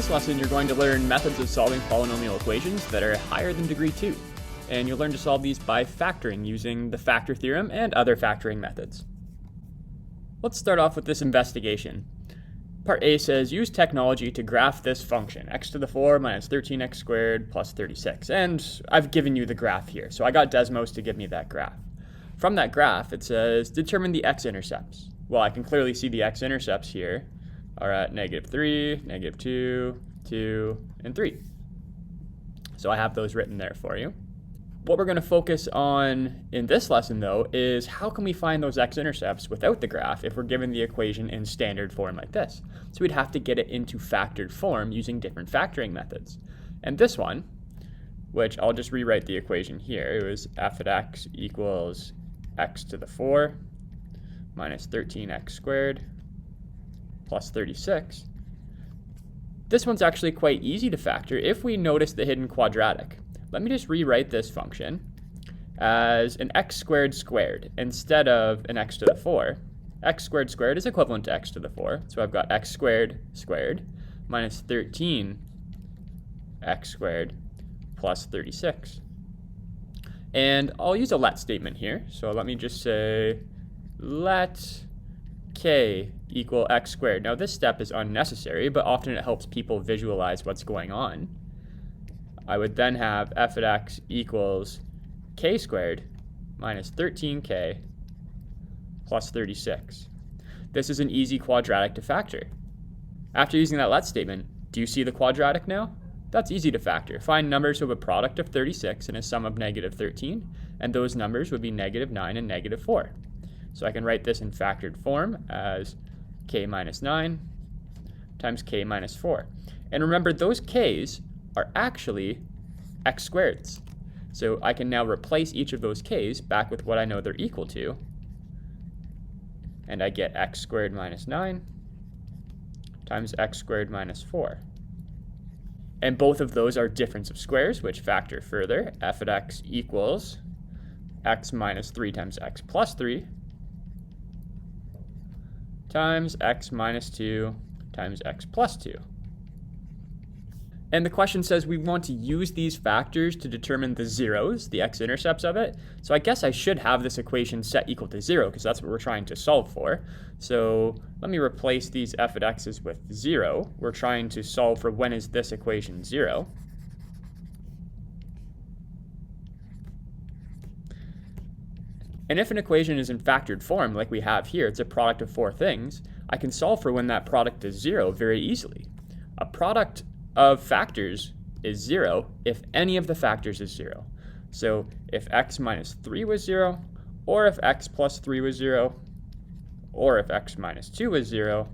this lesson, you're going to learn methods of solving polynomial equations that are higher than degree 2. And you'll learn to solve these by factoring using the factor theorem and other factoring methods. Let's start off with this investigation. Part A says, use technology to graph this function, x to the 4 minus 13x squared plus 36. And I've given you the graph here, so I got Desmos to give me that graph. From that graph, it says, determine the x-intercepts. Well, I can clearly see the x-intercepts here are at -3, -2, 2, and 3. So I have those written there for you. What we're going to focus on in this lesson, though, is how can we find those x-intercepts without the graph if we're given the equation in standard form like this? So we'd have to get it into factored form using different factoring methods. And this one, which I'll just rewrite the equation here, it was f of x equals x to the 4 minus 13x squared plus 36. This one's actually quite easy to factor if we notice the hidden quadratic. Let me just rewrite this function as an x squared squared instead of an x to the 4. X squared squared is equivalent to x to the 4, so I've got x squared squared minus 13x squared plus 36. And I'll use a let statement here, so let me just say let k equal x squared. Now this step is unnecessary, but often it helps people visualize what's going on. I would then have f of x equals k squared minus 13k plus 36. This is an easy quadratic to factor. After using that let statement, do you see the quadratic now? That's easy to factor. Find numbers who have a product of 36 and a sum of -13, and those numbers would be -9 and -4. So I can write this in factored form as k minus 9 times k minus 4. And remember, those k's are actually x squareds. So I can now replace each of those k's back with what I know they're equal to. And I get x squared minus 9 times x squared minus 4. And both of those are difference of squares, which factor further. F of x equals x minus 3 times x plus 3 times x minus 2 times x plus 2. And the question says we want to use these factors to determine the zeros, the x-intercepts of it. So I guess I should have this equation set equal to 0 because that's what we're trying to solve for. So let me replace these f of x's with 0. We're trying to solve for when is this equation 0. And if an equation is in factored form, like we have here, it's a product of 4 things, I can solve for when that product is 0 very easily. A product of factors is 0 if any of the factors is 0. So if x minus 3 was 0, or if x plus 3 was 0, or if x minus 2 was 0,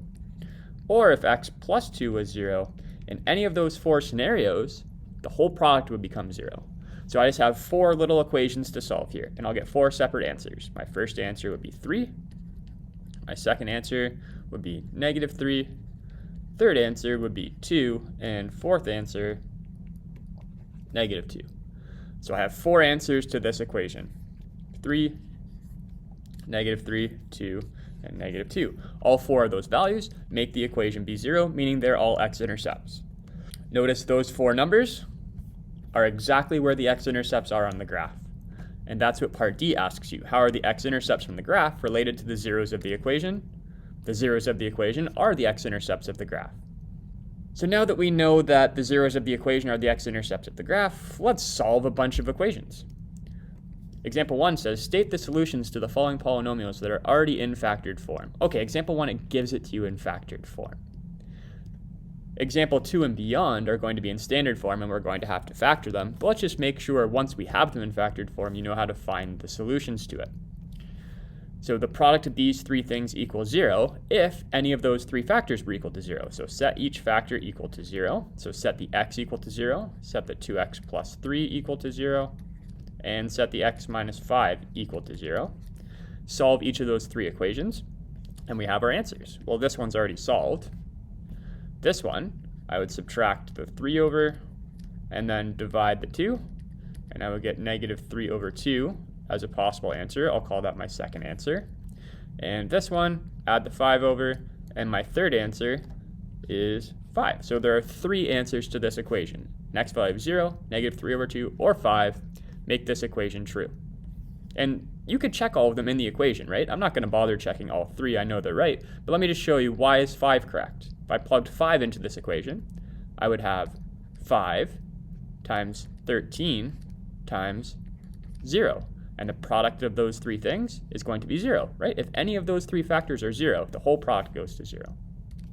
or if x plus 2 was 0, in any of those 4 scenarios, the whole product would become 0. So I just have 4 little equations to solve here, and I'll get 4 separate answers. My first answer would be 3. My second answer would be -3. Third answer would be 2. And fourth answer, -2. So I have 4 answers to this equation. 3, -3, 2, and -2. All 4 of those values make the equation be 0, meaning they're all x-intercepts. Notice those 4 numbers are exactly where the x-intercepts are on the graph. And that's what part D asks you. How are the x-intercepts from the graph related to the zeros of the equation? The zeros of the equation are the x-intercepts of the graph. So now that we know that the zeros of the equation are the x-intercepts of the graph, let's solve a bunch of equations. Example 1 says, state the solutions to the following polynomials that are already in factored form. Okay, example 1, it gives it to you in factored form. Example 2 and beyond are going to be in standard form, and we're going to have to factor them. But let's just make sure once we have them in factored form, you know how to find the solutions to it. So the product of these 3 things equals 0 if any of those 3 factors were equal to 0. So set each factor equal to 0. So set the x equal to 0, set the 2x plus 3 equal to 0, and set the x minus 5 equal to 0. Solve each of those 3 equations, and we have our answers. Well, this one's already solved. This one, I would subtract the 3 over, and then divide the 2, and I would get -3 over 2 as a possible answer. I'll call that my second answer. And this one, add the 5 over, and my third answer is 5. So there are 3 answers to this equation. An x value of 0, negative 3 over 2, or 5 make this equation true. And you could check all of them in the equation, right? I'm not going to bother checking all 3. I know they're right. But let me just show you why is 5 correct. If I plugged 5 into this equation, I would have 5 times 13 times 0. And the product of those 3 things is going to be 0, right? If any of those 3 factors are 0, the whole product goes to 0.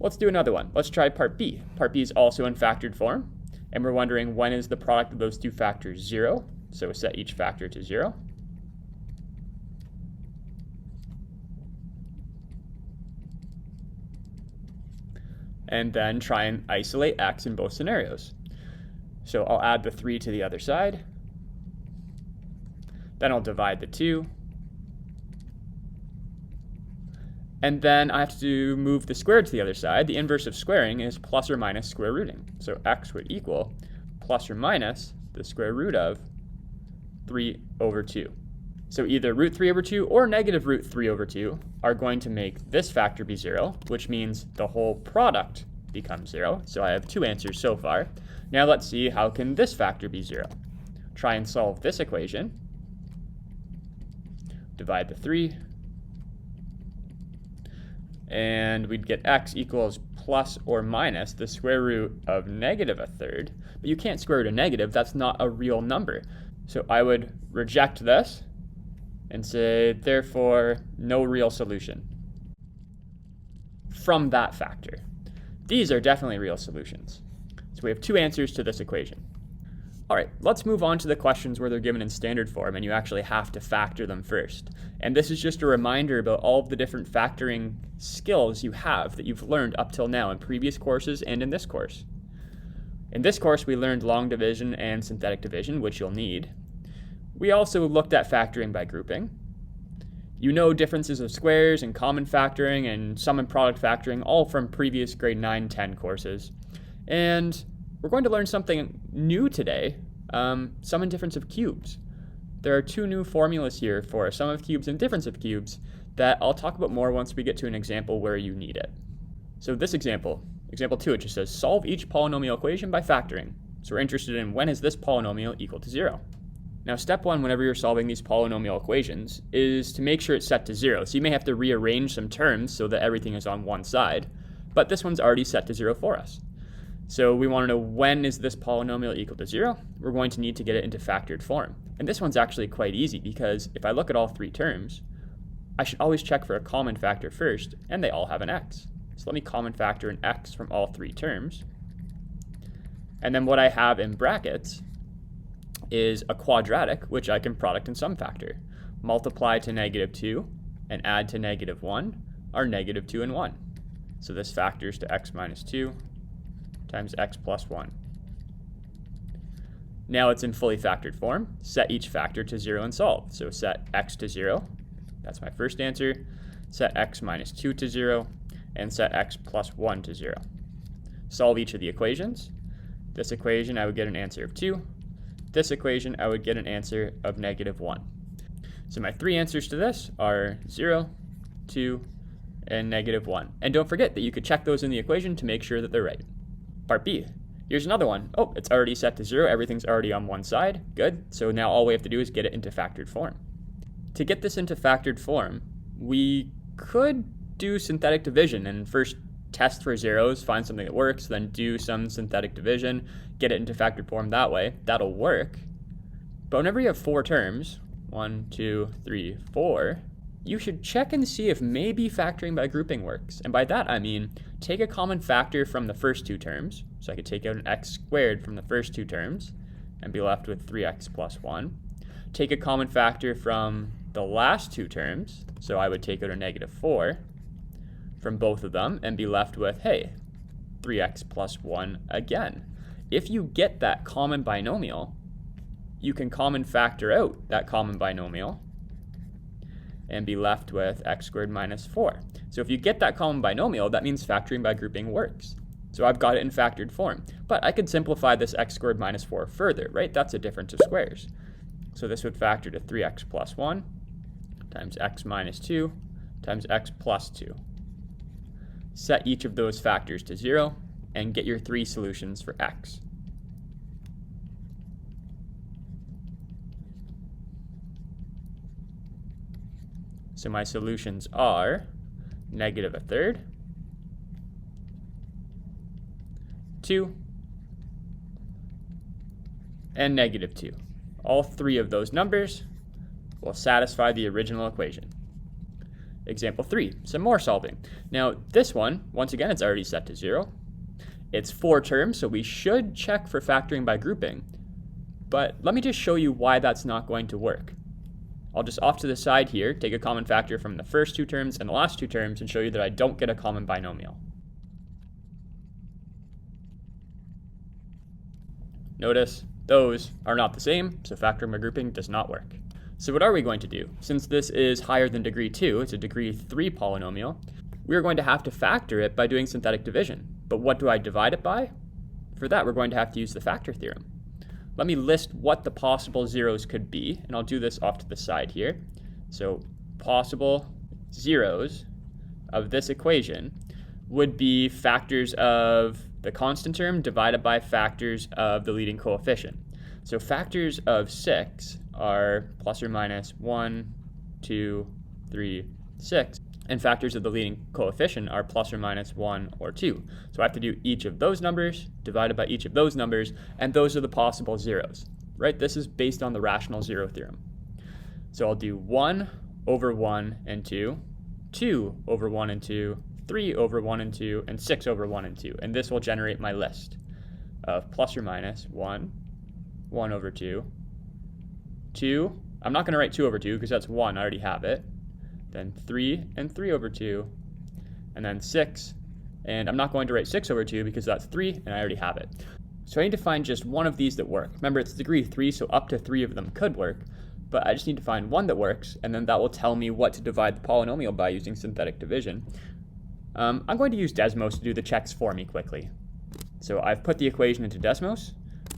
Let's do another one. Let's try part B. Part B is also in factored form. And we're wondering when is the product of those 2 factors 0. So set each factor to 0. And then try and isolate x in both scenarios. So I'll add the 3 to the other side. Then I'll divide the 2. And then I have to move the square to the other side. The inverse of squaring is plus or minus square rooting. So x would equal plus or minus the square root of 3 over 2. So either root 3 over 2 or negative root 3 over 2 are going to make this factor be 0, which means the whole product becomes 0. So I have 2 answers so far. Now let's see how can this factor be 0. Try and solve this equation. Divide the 3. And we'd get x equals plus or minus the square root of negative 1/3. But you can't square root a negative. That's not a real number. So I would reject this and say, therefore, no real solution from that factor. These are definitely real solutions. So we have 2 answers to this equation. All right, let's move on to the questions where they're given in standard form and you actually have to factor them first. And this is just a reminder about all of the different factoring skills you have that you've learned up till now in previous courses and in this course. In this course, we learned long division and synthetic division, which you'll need. We also looked at factoring by grouping. You know differences of squares and common factoring and sum and product factoring, all from previous grade 9-10 courses. And we're going to learn something new today, sum and difference of cubes. There are 2 new formulas here for sum of cubes and difference of cubes that I'll talk about more once we get to an example where you need it. So this example 2, it just says solve each polynomial equation by factoring. So we're interested in when is this polynomial equal to 0. Now step 1 whenever you're solving these polynomial equations is to make sure it's set to 0. So you may have to rearrange some terms so that everything is on one side, but this one's already set to 0 for us. So we want to know when is this polynomial equal to 0. We're going to need to get it into factored form. And this one's actually quite easy because if I look at all 3 terms, I should always check for a common factor first, and they all have an x. So let me common factor an x from all 3 terms. And then what I have in brackets is a quadratic, which I can product and sum factor. Multiply to negative 2 and add to negative 1 are negative 2 and 1. So this factors to x minus 2 times x plus 1. Now it's in fully factored form. Set each factor to 0 and solve. So set x to 0. That's my first answer. Set x minus 2 to 0. And set x plus 1 to 0. Solve each of the equations. This equation, I would get an answer of 2. This equation, I would get an answer of negative 1. So my 3 answers to this are 0, 2, and negative 1. And don't forget that you could check those in the equation to make sure that they're right. Part B. Here's another one. Oh, it's already set to 0. Everything's already on one side. Good. So now all we have to do is get it into factored form. To get this into factored form, we could do synthetic division and first test for zeros, find something that works, then do some synthetic division, get it into factored form that way. That'll work. But whenever you have 4 terms, 1, 2, 3, 4, you should check and see if maybe factoring by grouping works. And by that I mean, take a common factor from the first 2 terms. So I could take out an x squared from the first 2 terms and be left with 3x plus 1. Take a common factor from the last 2 terms. So I would take out a negative 4 from both of them and be left with, hey, 3x plus 1 again. If you get that common binomial, you can common factor out that common binomial and be left with x squared minus 4. So if you get that common binomial, that means factoring by grouping works. So I've got it in factored form. But I could simplify this x squared minus 4 further, right? That's a difference of squares. So this would factor to 3x plus 1 times x minus 2 times x plus 2. Set each of those factors to 0. and get your 3 solutions for x. So my solutions are negative a third, 2, and negative 2. All 3 of those numbers will satisfy the original equation. Example 3, some more solving. Now this one, once again, it's already set to 0. It's 4 terms, so we should check for factoring by grouping. But let me just show you why that's not going to work. I'll just off to the side here, take a common factor from the first 2 terms and the last 2 terms and show you that I don't get a common binomial. Notice those are not the same, so factoring by grouping does not work. So what are we going to do? Since this is higher than degree 2, it's a degree 3 polynomial, we're going to have to factor it by doing synthetic division. But what do I divide it by? For that, we're going to have to use the factor theorem. Let me list what the possible zeros could be, and I'll do this off to the side here. So possible zeros of this equation would be factors of the constant term divided by factors of the leading coefficient. So factors of 6 are plus or minus 1, 2, 3, 6. And factors of the leading coefficient are plus or minus 1 or 2. So I have to do each of those numbers divided by each of those numbers, and those are the possible zeros, right? This is based on the rational zero theorem. So I'll do 1 over 1 and 2, 2 over 1 and 2, 3 over 1 and 2, and 6 over 1 and 2. And this will generate my list of plus or minus 1, 1 over 2, 2. I'm not going to write 2 over 2 because that's 1, I already have it. Then 3 and 3 over 2, and then 6, and I'm not going to write 6 over 2 because that's 3, and I already have it. So I need to find just one of these that work. Remember, it's degree 3, so up to 3 of them could work, but I just need to find one that works, and then that will tell me what to divide the polynomial by using synthetic division. I'm going to use Desmos to do the checks for me quickly. So I've put the equation into Desmos,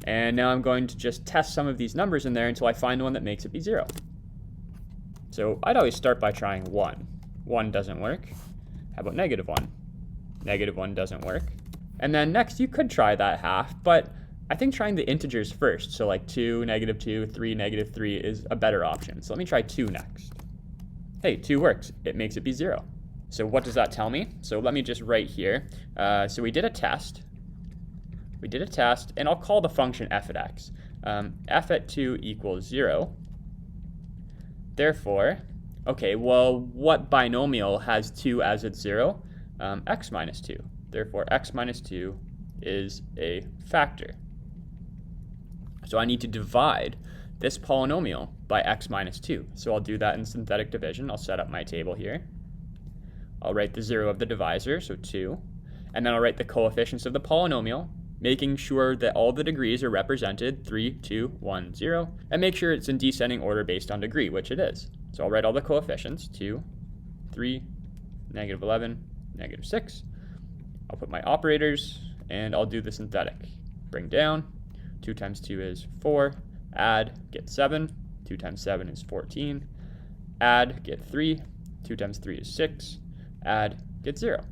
and now I'm going to just test some of these numbers in there until I find one that makes it be 0. So I'd always start by trying 1. 1 doesn't work. How about negative 1? Negative 1 doesn't work. And then next you could try that half, but I think trying the integers first, so like 2, negative 2, 3, negative 3 is a better option. So let me try 2 next. Hey, 2 works. It makes it be 0. So what does that tell me? So let me just write here. So we did a test. And I'll call the function f at x. F at 2 equals 0. Therefore, okay, well, what binomial has 2 as its 0? X minus 2. Therefore, x minus 2 is a factor. So I need to divide this polynomial by x minus 2. So I'll do that in synthetic division. I'll set up my table here. I'll write the 0 of the divisor, so 2. And then I'll write the coefficients of the polynomial, making sure that all the degrees are represented, 3, 2, 1, 0, and make sure it's in descending order based on degree, which it is. So I'll write all the coefficients, 2, 3, negative 11, negative 6. I'll put my operators, and I'll do the synthetic. Bring down, 2 times 2 is 4, add, get 7, 2 times 7 is 14, add, get 3, 2 times 3 is 6, add, get 0.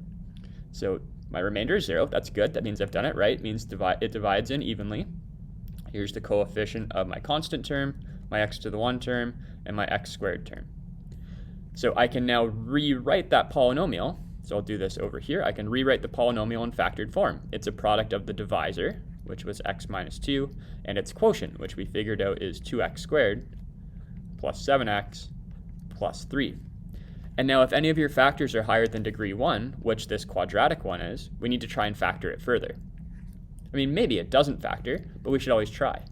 So my remainder is 0. That's good. That means I've done it right. It means it divides in evenly. Here's the coefficient of my constant term, my x to the 1 term, and my x squared term. So I can now rewrite that polynomial. So I'll do this over here. I can rewrite the polynomial in factored form. It's a product of the divisor, which was x minus 2, and its quotient, which we figured out is 2x squared plus 7x plus 3. And now if any of your factors are higher than degree 1, which this quadratic one is, we need to try and factor it further. I mean, maybe it doesn't factor, but we should always try.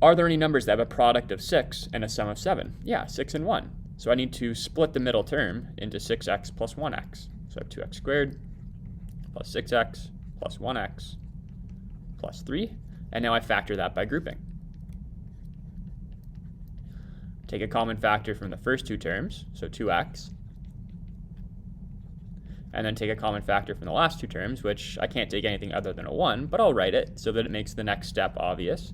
Are there any numbers that have a product of 6 and a sum of 7? Yeah, 6 and 1. So I need to split the middle term into 6x plus 1x. So I have 2x squared plus 6x plus 1x plus 3. And now I factor that by grouping. Take a common factor from the first 2 terms, so 2x. And then take a common factor from the last 2 terms, which I can't take anything other than a 1, but I'll write it so that it makes the next step obvious.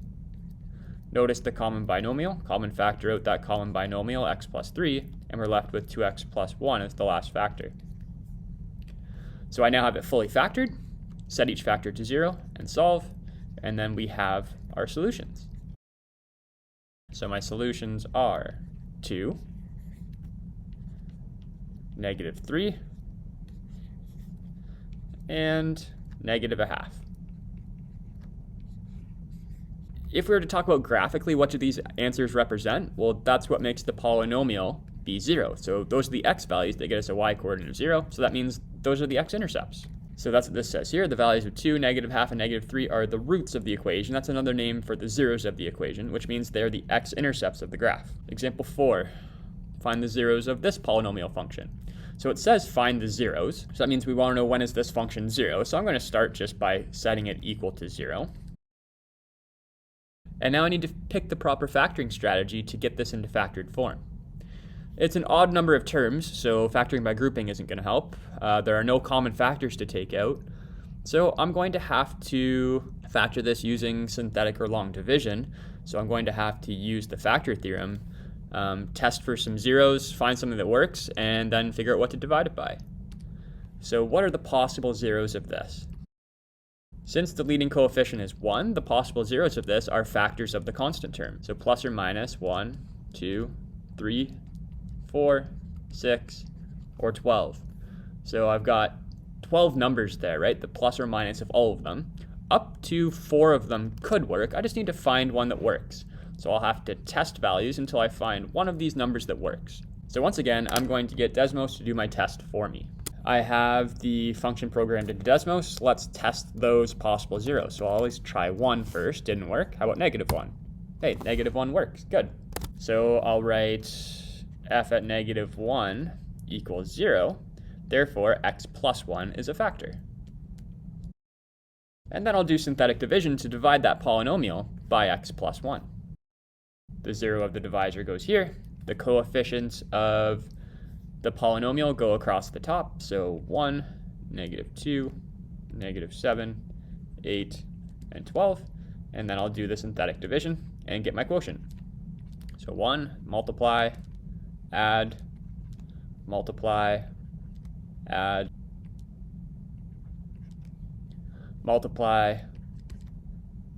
Notice the common binomial, common factor out that common binomial, x plus 3, and we're left with 2x plus 1 as the last factor. So I now have it fully factored, set each factor to 0 and solve, and then we have our solutions. So my solutions are 2, -3, and -1/2. If we were to talk about graphically what do these answers represent, well, that's what makes the polynomial be 0. So those are the x values that get us a y coordinate of 0, so that means those are the x-intercepts. So that's what this says here. The values of 2, -1/2, and -3 are the roots of the equation. That's another name for the zeros of the equation, which means they're the x-intercepts of the graph. Example 4, find the zeros of this polynomial function. So it says find the zeros, so that means we want to know when is this function 0. So I'm going to start just by setting it equal to 0. And now I need to pick the proper factoring strategy to get this into factored form. It's an odd number of terms, so factoring by grouping isn't going to help. There are no common factors to take out. So I'm going to have to factor this using synthetic or long division. So I'm going to have to use the factor theorem, test for some zeros, find something that works, and then figure out what to divide it by. So what are the possible zeros of this? Since the leading coefficient is 1, the possible zeros of this are factors of the constant term. So plus or minus 1, 2, 3, 4, 6, or 12. So I've got 12 numbers there, right? The plus or minus of all of them. Up to 4 of them could work. I just need to find one that works. So I'll have to test values until I find one of these numbers that works. So once again, I'm going to get Desmos to do my test for me. I have the function programmed into Desmos. Let's test those possible zeros. So I'll always try 1 first. Didn't work. How about -1? Hey, -1 works. Good. So I'll write f at -1 equals 0. Therefore, x plus 1 is a factor. And then I'll do synthetic division to divide that polynomial by x plus 1. The 0 of the divisor goes here. The coefficients of the polynomial go across the top. So 1, -2, -7, 8, and 12. And then I'll do the synthetic division and get my quotient. So 1, multiply, add, multiply, add, multiply,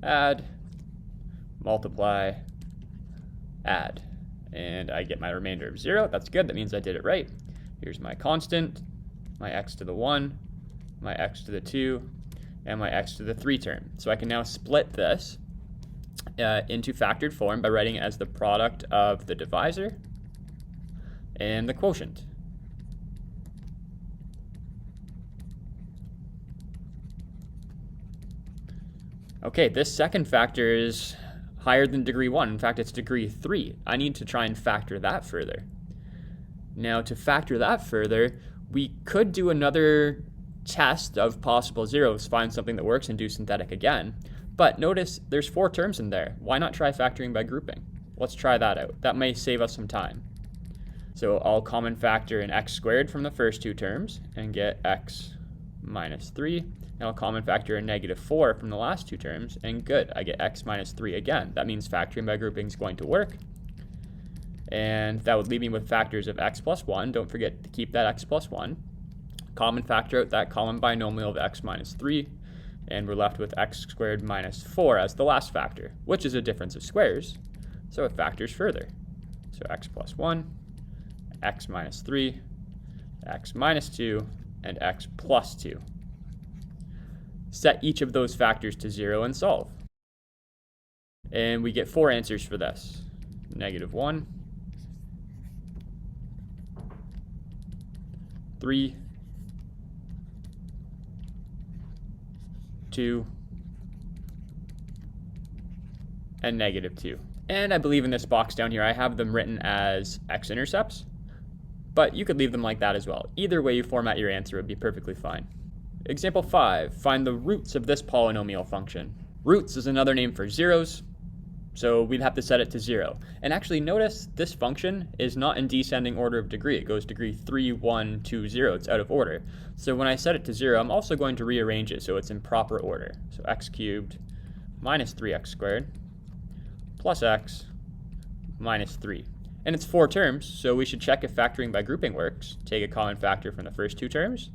add, multiply, add. And I get my remainder of 0. That's good. That means I did it right. Here's my constant, my x to the 1, my x to the 2, and my x to the 3 term. So I can now split this into factored form by writing it as the product of the divisor and the quotient. Okay, this second factor is higher than degree 1. In fact, it's degree 3. I need to try and factor that further. Now, to factor that further, we could do another test of possible zeros, find something that works, and do synthetic again. But notice there's 4 terms in there. Why not try factoring by grouping? Let's try that out. That may save us some time. So I'll common factor an x squared from the first 2 terms and get x minus 3. And I'll common factor a -4 from the last 2 terms, and good, I get x minus 3 again. That means factoring by grouping is going to work. And that would leave me with factors of x plus 1. Don't forget to keep that x plus 1. Common factor out that common binomial of x minus 3. And we're left with x squared minus 4 as the last factor, which is a difference of squares. So it factors further. So x plus 1, x minus 3, x minus 2, and x plus 2. Set each of those factors to 0 and solve. And we get 4 answers for this. -1, 3, 2, and -2. And I believe in this box down here, I have them written as x-intercepts, but you could leave them like that as well. Either way you format your answer would be perfectly fine. Example 5, find the roots of this polynomial function. Roots is another name for zeros, so we'd have to set it to 0. And actually notice this function is not in descending order of degree. It goes degree 3, 1, 2, 0. It's out of order. So when I set it to 0, I'm also going to rearrange it so it's in proper order. So x cubed minus 3x squared plus x minus 3. And it's 4 terms, so we should check if factoring by grouping works. Take a common factor from the first 2 terms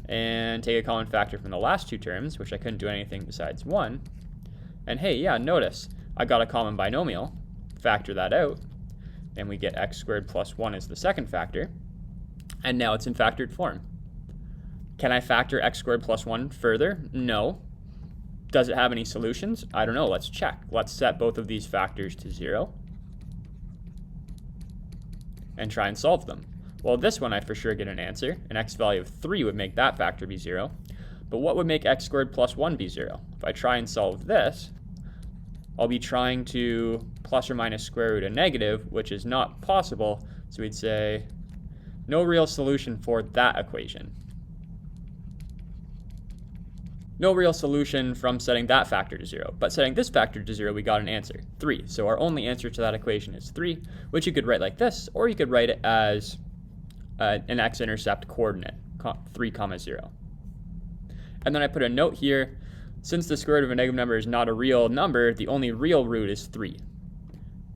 and take a common factor from the last two terms, which I couldn't do anything besides 1. And hey, yeah, notice I got a common binomial. Factor that out, and we get x squared plus 1 as the second factor. And now it's in factored form. Can I factor x squared plus 1 further? No. Does it have any solutions? I don't know. Let's check. Let's set both of these factors to 0 and try and solve them. Well, this one I for sure get an answer. An x value of 3 would make that factor be 0. But what would make x squared plus 1 be 0? If I try and solve this, I'll be trying to plus or minus square root a negative, which is not possible. So we'd say no real solution for that equation. No real solution from setting that factor to 0. But setting this factor to 0, we got an answer, 3. So our only answer to that equation is 3, which you could write like this, or you could write it as an x-intercept coordinate, 3, 0. And then I put a note here. Since the square root of a negative number is not a real number, the only real root is 3.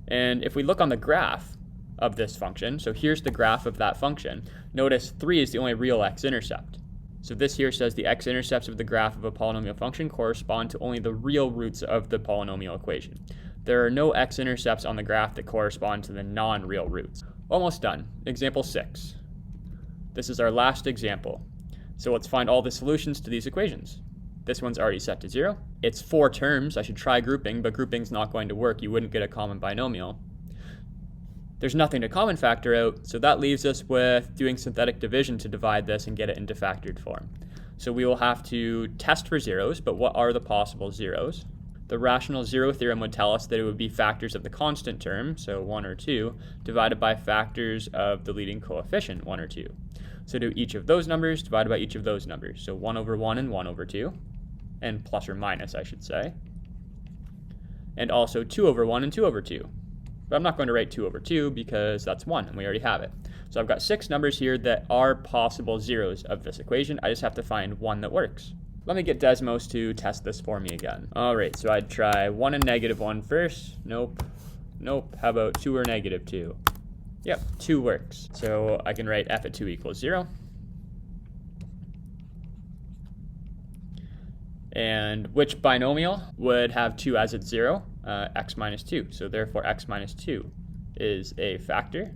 And if we look on the graph of this function, so here's the graph of that function, notice 3 is the only real x-intercept. So this here says the x-intercepts of the graph of a polynomial function correspond to only the real roots of the polynomial equation. There are no x-intercepts on the graph that correspond to the non-real roots. Almost done. Example 6. This is our last example. So let's find all the solutions to these equations. This one's already set to 0. It's 4 terms. I should try grouping, but grouping's not going to work. You wouldn't get a common binomial. There's nothing to common factor out, so that leaves us with doing synthetic division to divide this and get it into factored form. So we will have to test for zeros, but what are the possible zeros? The rational zero theorem would tell us that it would be factors of the constant term, so 1 or 2, divided by factors of the leading coefficient, 1 or 2. So do each of those numbers divided by each of those numbers. So 1 over 1 and 1 over 2, and plus or minus, I should say. And also 2 over 1 and 2 over 2. But I'm not going to write 2 over 2 because that's 1, and we already have it. So I've got 6 numbers here that are possible zeros of this equation. I just have to find one that works. Let me get Desmos to test this for me again. All right, so I'd try 1 and negative 1 first. Nope. Nope. How about 2 or negative 2? Yep, 2 works. So I can write f at 2 equals 0. And which binomial would have 2 as its 0? X minus 2. So therefore x minus 2 is a factor.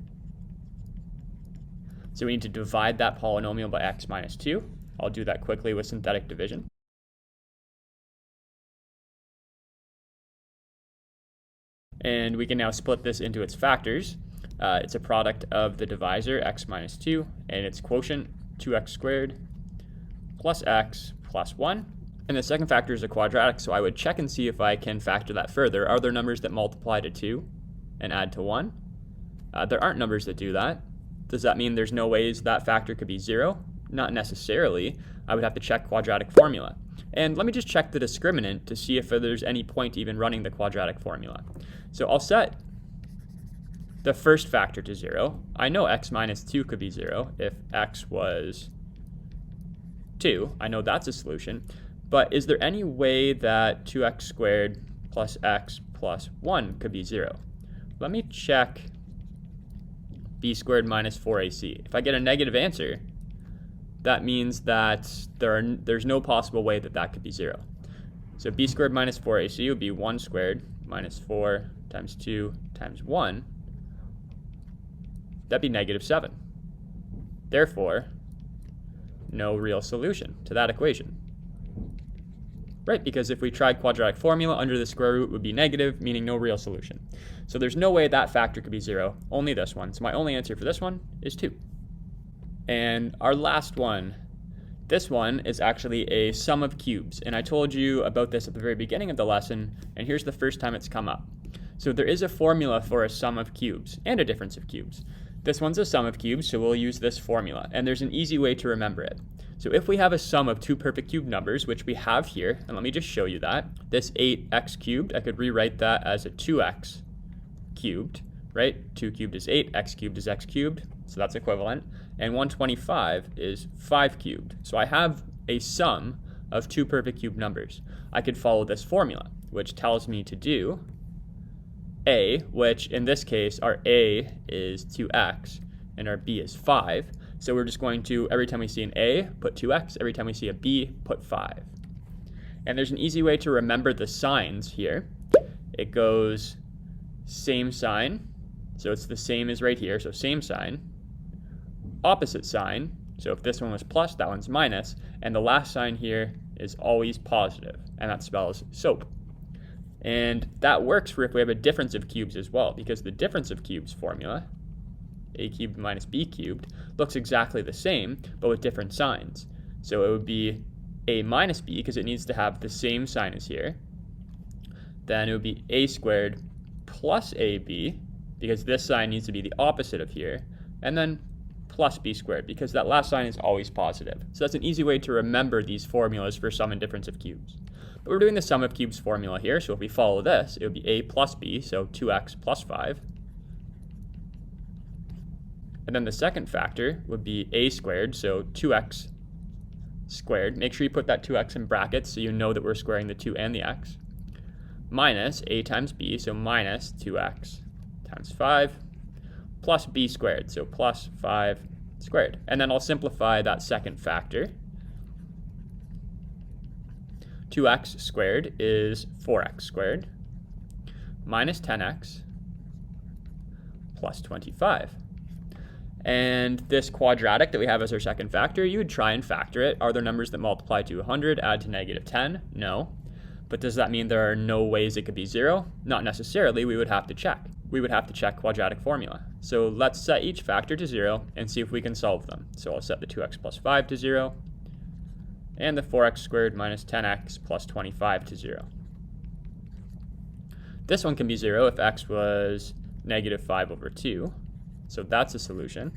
So we need to divide that polynomial by x minus 2. I'll do that quickly with synthetic division. And we can now split this into its factors. It's a product of the divisor, x minus 2, and its quotient, 2x squared plus x plus 1. And the second factor is a quadratic, so I would check and see if I can factor that further. Are there numbers that multiply to 2 and add to 1? There aren't numbers that do that. Does that mean there's no ways that factor could be 0? Not necessarily. I would have to check quadratic formula. And let me just check the discriminant to see if there's any point even running the quadratic formula. So I'll set the first factor to 0. I know x minus 2 could be 0 if x was 2. I know that's a solution. But is there any way that 2x squared plus x plus 1 could be 0? Let me check b squared minus 4ac. If I get a negative answer, that means that there's no possible way that that could be 0. So b squared minus 4ac would be 1 squared minus 4 times 2 times 1. That'd be negative 7. Therefore, no real solution to that equation. Right, because if we tried quadratic formula, under the square root would be negative, meaning no real solution. So there's no way that factor could be 0, only this one. So my only answer for this one is 2. And our last one, this one is actually a sum of cubes. And I told you about this at the very beginning of the lesson, and here's the first time it's come up. So there is a formula for a sum of cubes and a difference of cubes. This one's a sum of cubes, so we'll use this formula. And there's an easy way to remember it. So if we have a sum of 2 perfect cube numbers, which we have here, and let me just show you that, this 8x cubed, I could rewrite that as a 2x cubed, right? 2 cubed is 8, x cubed is x cubed, so that's equivalent. And 125 is 5 cubed. So I have a sum of 2 perfect cube numbers. I could follow this formula, which tells me to do a, which in this case, our a is 2x, and our b is 5. So we're just going to, every time we see an A, put 2x. Every time we see a B, put 5. And there's an easy way to remember the signs here. It goes same sign. So it's the same as right here. So same sign. Opposite sign. So if this one was plus, that one's minus. And the last sign here is always positive. And that spells soap. And that works for if we have a difference of cubes as well, because the difference of cubes formula, a cubed minus b cubed, looks exactly the same, but with different signs. So it would be a minus b, because it needs to have the same sign as here. Then it would be a squared plus ab, because this sign needs to be the opposite of here. And then plus b squared, because that last sign is always positive. So that's an easy way to remember these formulas for sum and difference of cubes. But we're doing the sum of cubes formula here, so if we follow this, it would be a plus b, so 2x plus 5. And then the second factor would be a squared, so 2x squared. Make sure you put that 2x in brackets so you know that we're squaring the 2 and the x. Minus a times b, so minus 2x times 5, plus b squared, so plus 5 squared. And then I'll simplify that second factor. 2x squared is 4x squared minus 10x plus 25. And this quadratic that we have as our second factor, you would try and factor it. Are there numbers that multiply to 100, add to negative 10? No. But does that mean there are no ways it could be 0? Not necessarily. We would have to check. We would have to check quadratic formula. So let's set each factor to 0 and see if we can solve them. So I'll set the 2x plus 5 to 0. And the 4x squared minus 10x plus 25 to 0. This one can be 0 if x was negative 5 over 2. So that's a solution.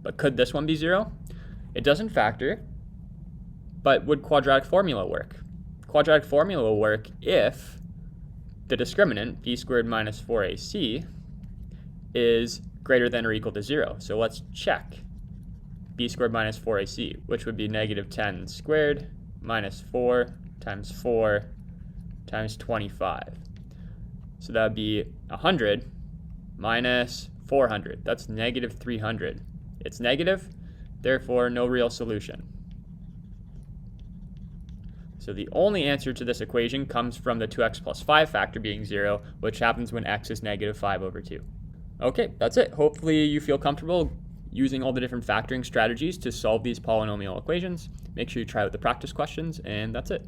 But could this one be 0? It doesn't factor, but would quadratic formula work? Quadratic formula will work if the discriminant, b squared minus 4ac, is greater than or equal to 0. So let's check b squared minus 4ac, which would be negative 10 squared minus 4 times 25. So that would be 100 minus 400. That's negative 300. It's negative, therefore no real solution. So the only answer to this equation comes from the 2x plus 5 factor being 0, which happens when x is negative 5 over 2. Okay, that's it. Hopefully you feel comfortable using all the different factoring strategies to solve these polynomial equations. Make sure you try out the practice questions, and that's it.